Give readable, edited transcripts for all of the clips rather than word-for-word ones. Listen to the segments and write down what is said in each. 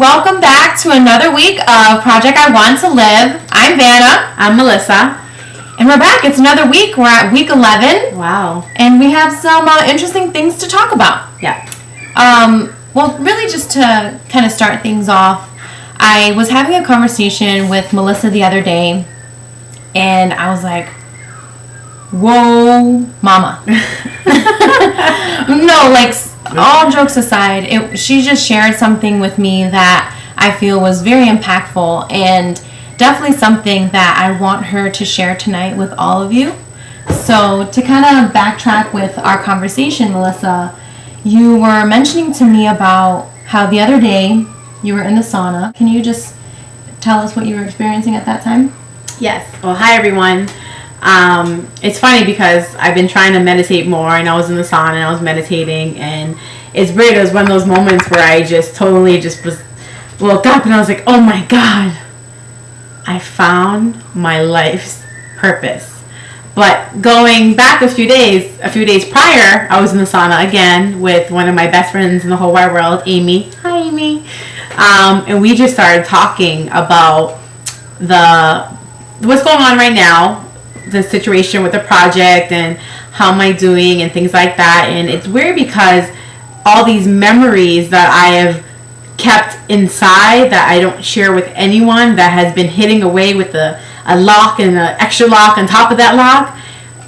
welcome back to another week of Project I Want to Live. I'm Vanna. I'm Melissa. And we're back. It's another week. We're at week 11. Wow. And we have some interesting things to talk about. Yeah. Well, really just to kind of start things off, I was having a conversation with Melissa the other day, and I was like, whoa, mama. No, like, all jokes aside, she just shared something with me that I feel was very impactful and definitely something that I want her to share tonight with all of you. So to kind of backtrack with our conversation, Melissa, you were mentioning to me about how the other day you were in the sauna. Can you just tell us what you were experiencing at that time? Yes. Well, hi everyone. It's funny because I've been trying to meditate more, and I was in the sauna and I was meditating, and it's weird. It was one of those moments where I just totally just woke up and I was like, oh my God, I found my life's purpose. But going back a few days prior, I was in the sauna again with one of my best friends in the whole wide world, Amy. Hi, Amy. And we just started talking about what's going on right now, the situation with the project and how am I doing and things like that. And it's weird because all these memories that I have kept inside that I don't share with anyone, that has been hitting away with a lock and an extra lock on top of that lock.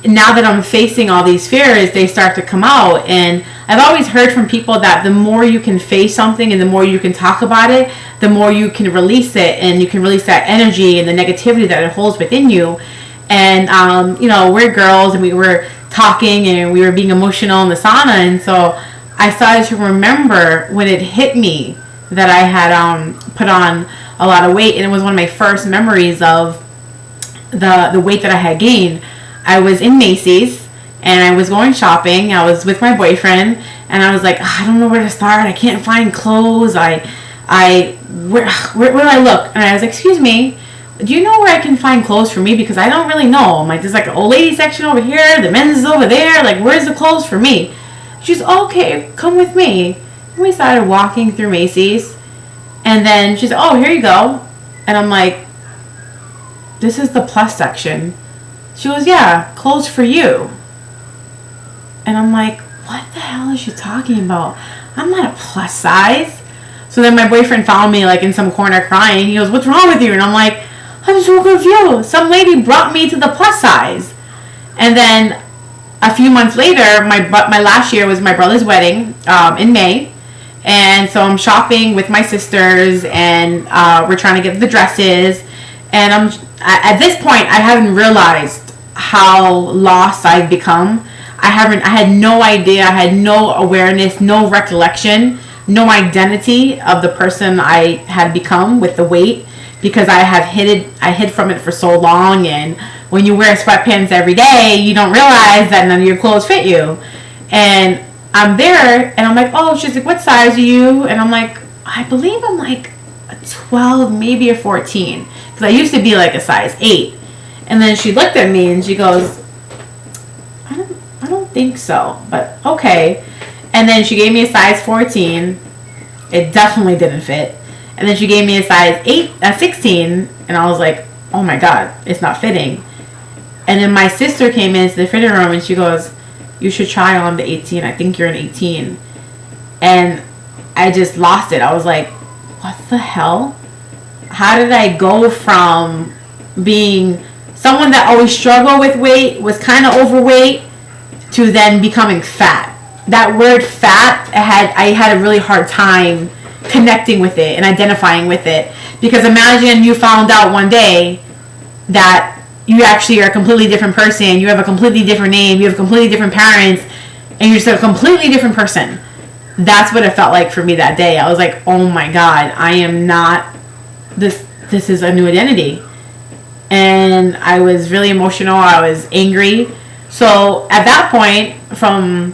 Now that I'm facing all these fears, they start to come out. And I've always heard from people that the more you can face something and the more you can talk about it, the more you can release it, and you can release that energy and the negativity that it holds within you. And we're girls and we were talking and we were being emotional in the sauna, and so I started to remember when it hit me that I had put on a lot of weight, and it was one of my first memories of the weight that I had gained. I was in Macy's and I was going shopping. I was with my boyfriend and I was like, I don't know where to start. I can't find clothes. Where do I look? And I was like, excuse me, do you know where I can find clothes for me? Because I don't really know. I'm like, there's like an old lady section over here. The men's is over there. Like, where's the clothes for me? She's, okay, come with me. And we started walking through Macy's. And then she said, oh, here you go. And I'm like, this is the plus section. She goes, yeah, clothes for you. And I'm like, what the hell is she talking about? I'm not a plus size. So then my boyfriend found me like in some corner crying. He goes, what's wrong with you? And I'm like, I'm so confused. Some lady brought me to the plus size. And then a few months later, my last year was my brother's wedding in May. And so I'm shopping with my sisters, and we're trying to get the dresses. And at this point, I haven't realized how lost I've become. I had no idea. I had no awareness, no recollection, no identity of the person I had become with the weight, because I hid from it for so long. And when you wear sweatpants every day, you don't realize that none of your clothes fit you. And I'm there, and I'm like, oh, she's like, what size are you? And I'm like, I believe I'm like a 12, maybe a 14. Because I used to be like a size 8. And then she looked at me and she goes, I don't think so, but okay. And then she gave me a size 14. It definitely didn't fit. And then she gave me a size 16, and I was like, oh my God, it's not fitting. And then my sister came into the fitting room and she goes, you should try on the 18. I think you're an 18. And I just lost it. I was like, what the hell? How did I go from being someone that always struggled with weight, was kind of overweight, to then becoming fat? That word fat, I had a really hard time connecting with it and identifying with it. Because imagine you found out one day that you actually are a completely different person, you have a completely different name, you have completely different parents, and you're just a completely different person. That's what it felt like for me that day. I was like, oh my God, I am not, this is a new identity. And I was really emotional, I was angry. So at that point, from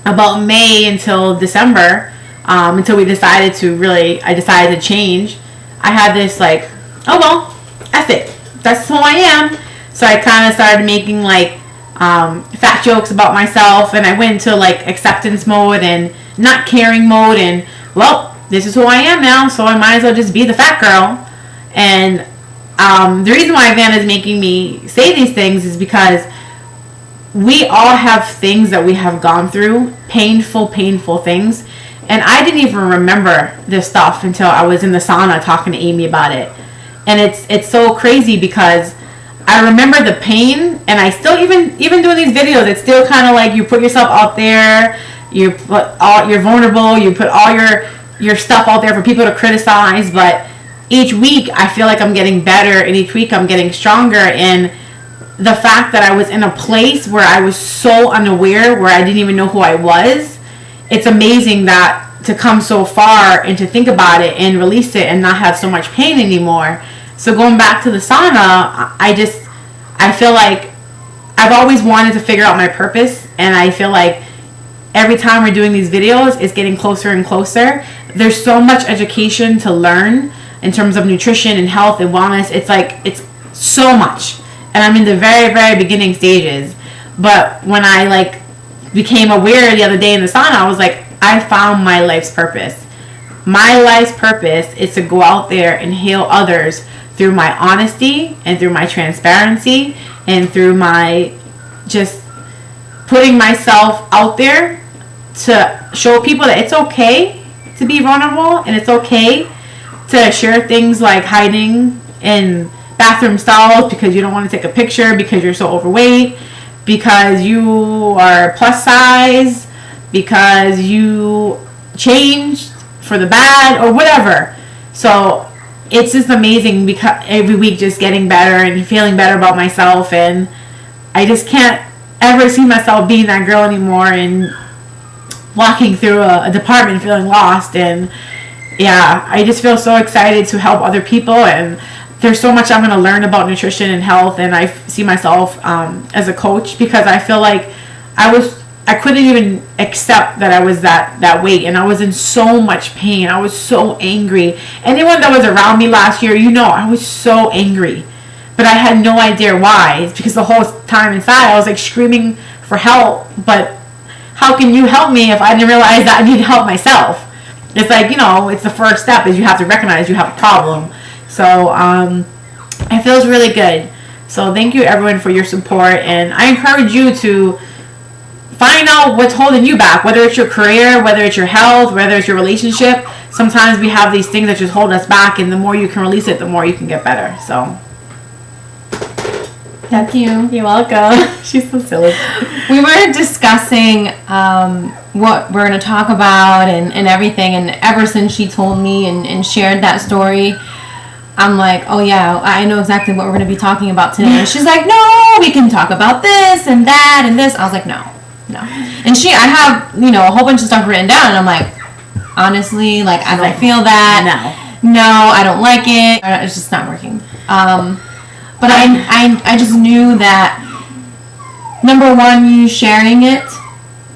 about May until December, until I decided to change, I had this like, oh well, F it. That's who I am. So I kind of started making like fat jokes about myself, and I went into like acceptance mode and not caring mode, and well, this is who I am now, so I might as well just be the fat girl. And the reason why Vanna's making me say these things is because we all have things that we have gone through, painful things. And I didn't even remember this stuff until I was in the sauna talking to Amy about it. And it's so crazy because I remember the pain, and I still, even doing these videos, it's still kind of like you put yourself out there, you're vulnerable, you put all your stuff out there for people to criticize, but each week I feel like I'm getting better, and each week I'm getting stronger. And the fact that I was in a place where I was so unaware, where I didn't even know who I was, it's amazing that to come so far and to think about it and release it and not have so much pain anymore. So going back to the sauna, I feel like I've always wanted to figure out my purpose, and I feel like every time we're doing these videos, it's getting closer and closer. There's so much education to learn in terms of nutrition and health and wellness. It's so much. And I'm in the very, very beginning stages. But when I became aware the other day in the sauna, I was like, I found my life's purpose. My life's purpose is to go out there and heal others through my honesty and through my transparency and through my just putting myself out there to show people that it's okay to be vulnerable, and it's okay to share things like hiding in bathroom stalls because you don't want to take a picture because you're so overweight, because you are plus size, because you changed for the bad or whatever. So it's just amazing because every week just getting better and feeling better about myself, and I just can't ever see myself being that girl anymore and walking through a department feeling lost. And yeah, I just feel so excited to help other people, and there's so much I'm going to learn about nutrition and health, and I see myself as a coach because I feel like I couldn't even accept that I was that weight, and I was in so much pain. I was so angry. Anyone that was around me last year, I was so angry, but I had no idea why. It's because the whole time inside I was like screaming for help, but how can you help me if I didn't realize that I need help myself? It's like, it's the first step is you have to recognize you have a problem. So it feels really good. So thank you everyone for your support, and I encourage you to find out what's holding you back, whether it's your career, whether it's your health, whether it's your relationship. Sometimes we have these things that just hold us back, and the more you can release it, the more you can get better. So thank you. You're welcome. She's so silly. We were discussing what we're going to talk about and everything, and ever since she told me and shared that story, I'm like, oh yeah, I know exactly what we're going to be talking about today. And she's like, no, we can talk about this and that and this. I was like, no. And I have, a whole bunch of stuff written down, and I'm like, honestly, I don't feel that. No, I don't like it. It's just not working. But I just knew that, number one, you sharing it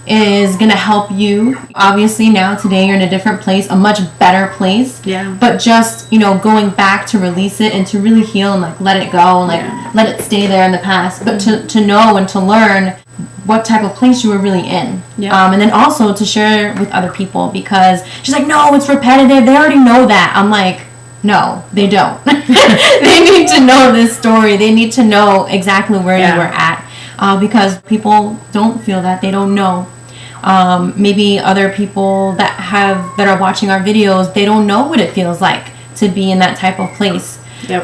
is going to help you. Obviously, now, today, you're in a different place, a much better place. Yeah. But just, going back to release it and to really heal and, let it go and, let it stay there in the past. But to know and to learn what type of place you were really in. Yeah. And then also to share with other people, because she's like, no, it's repetitive. They already know that. I'm like, no, they don't. They need to know this story. They need to know exactly where you were at. Because people don't feel that. They don't know. Maybe other people that are watching our videos, they don't know what it feels like to be in that type of place. Yep.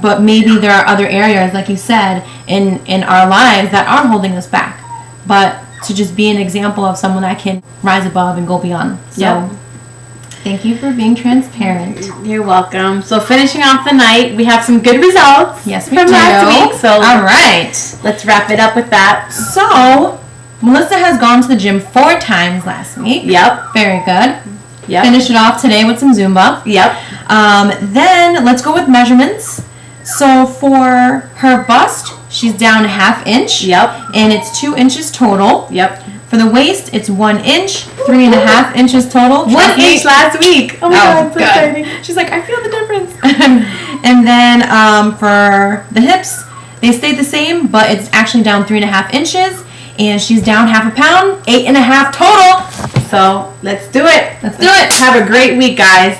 But maybe there are other areas, like you said, in our lives that are holding us back. But to just be an example of someone that can rise above and go beyond. So thank you for being transparent. You're welcome. So finishing off the night, we have some good results. Yes, we from do. last week. So all right, let's wrap it up with that. So Melissa has gone to the gym 4 times last week. Yep. Very good. Yep. Finish it off today with some Zumba. Yep. Then let's go with measurements. So for her bust, she's down 1/2 inch. Yep. And it's 2 inches total. Yep. For the waist, it's 1 inch, 3.5 inches total. 1 inch last week. Oh my God, so good. exciting. She's like, I feel the difference. And then for the hips, they stayed the same, but it's actually down 3.5 inches. and she's down 1/2 pound, 8.5 total. So let's do it. Let's do it. Have a great week, guys.